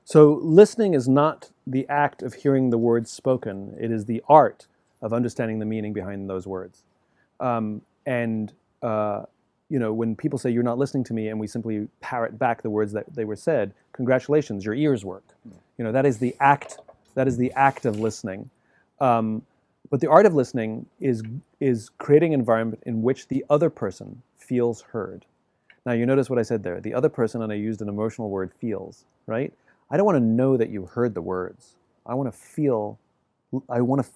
So listening is not the act of hearing the words spoken. It is the art of understanding the meaning behind those words. And when people say you're not listening to me, and we simply parrot back the words that they were said, congratulations, your ears work. That is the act. That is the act of listening. But the art of listening is creating an environment in which the other person feels heard. Now you notice what I said there. The other person, and I used an emotional word, feels, right? I don't want to know that you heard the words. I want to feel heard. I want to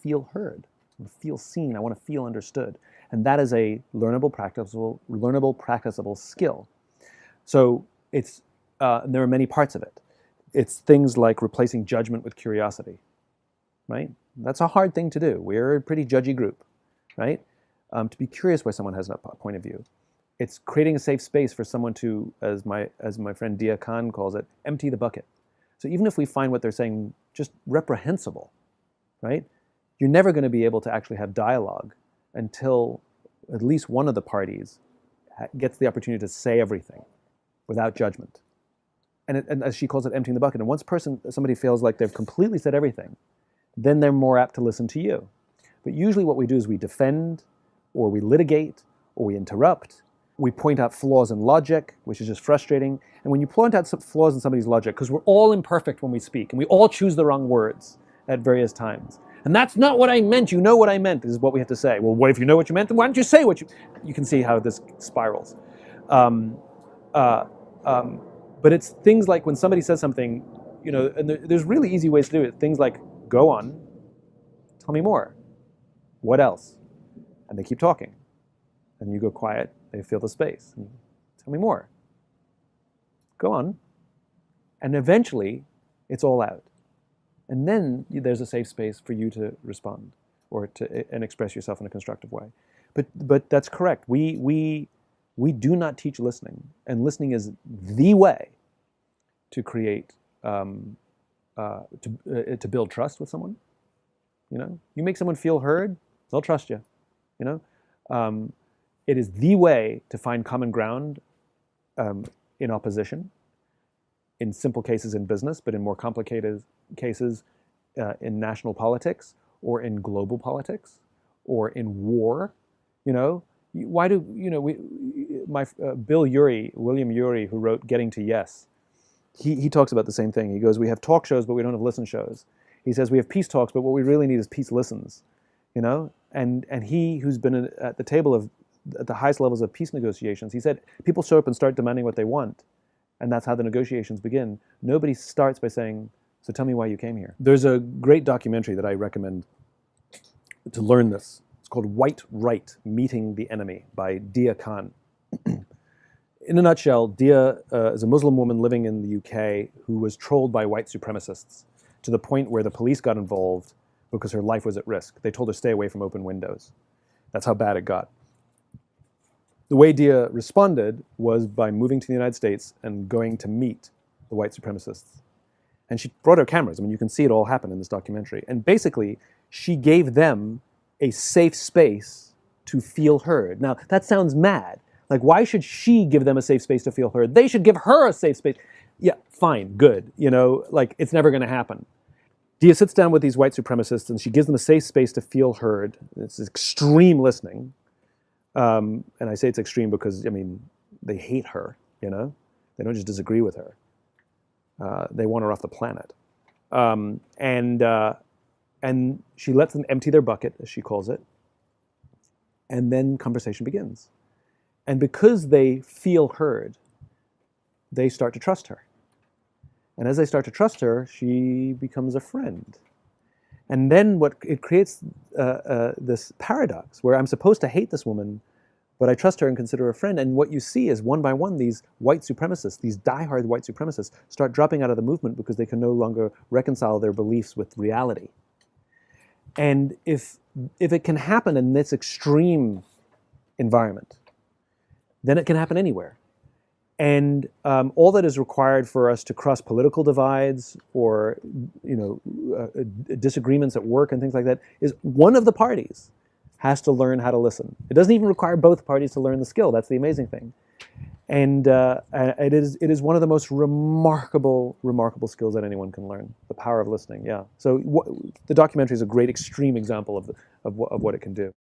feel seen. I want to feel understood. And that is a learnable, practicable skill. So there are many parts of it. It's things like replacing judgment with curiosity, right? That's a hard thing to do. We're a pretty judgy group, right? To be curious why someone has a point of view. It's creating a safe space for someone to, as my friend Dia Khan calls it, empty the bucket. So even if we find what they're saying just reprehensible, right? You're never going to be able to actually have dialogue until at least one of the parties gets the opportunity to say everything without judgment. And as she calls it, emptying the bucket. And once somebody feels like they've completely said everything, then they're more apt to listen to you. But usually what we do is we defend, or we litigate, or we interrupt. We point out flaws in logic, which is just frustrating. And when you point out some flaws in somebody's logic, because we're all imperfect when we speak, and we all choose the wrong words at various times. And that's not what I meant. You know what I meant is what we have to say. Well, what if you know what you meant? Then why don't you say what you can see how this spirals. But it's things like when somebody says something, and there's really easy ways to do it. Things like, go on, tell me more. What else? And they keep talking. And you go quiet, they fill the space. And tell me more. Go on. And eventually, it's all out. And then there's a safe space for you to respond and express yourself in a constructive way. But that's correct. We do not teach listening, and listening is the way to create to build trust with someone. You make someone feel heard, they'll trust you. It is the way to find common ground in opposition. In simple cases in business, but in more complicated cases in national politics, or in global politics, or in war. Why do William Ury, who wrote Getting to Yes, he talks about the same thing. He goes, we have talk shows, but we don't have listen shows. He says we have peace talks, but what we really need is peace listens. And he, who's been at the table at the highest levels of peace negotiations, he said people show up and start demanding what they want. And that's how the negotiations begin. Nobody starts by saying, so tell me why you came here. There's a great documentary that I recommend to learn this. It's called White Right, Meeting the Enemy by Dia Khan. In a nutshell, Dia is a Muslim woman living in the UK who was trolled by white supremacists to the point where the police got involved because her life was at risk. They told her stay away from open windows. That's how bad it got. The way Dia responded was by moving to the United States and going to meet the white supremacists. And she brought her cameras. I mean, you can see it all happen in this documentary. And basically, she gave them a safe space to feel heard. Now, that sounds mad. Like, why should she give them a safe space to feel heard? They should give her a safe space. Yeah, fine, good. It's never going to happen. Dia sits down with these white supremacists, and she gives them a safe space to feel heard. It's extreme listening. And I say it's extreme because, they hate her, They don't just disagree with her. They want her off the planet. And she lets them empty their bucket, as she calls it. And then conversation begins. And because they feel heard, they start to trust her. And as they start to trust her, she becomes a friend. And then it creates this paradox where I'm supposed to hate this woman, but I trust her and consider her a friend. And what you see is one by one, these white supremacists, these diehard white supremacists, start dropping out of the movement because they can no longer reconcile their beliefs with reality. And if it can happen in this extreme environment, then it can happen anywhere. And all that is required for us to cross political divides or disagreements at work and things like that is one of the parties has to learn how to listen. It doesn't even require both parties to learn the skill. That's the amazing thing. And it is one of the most remarkable skills that anyone can learn. The power of listening. Yeah. So the documentary is a great extreme example of what it can do.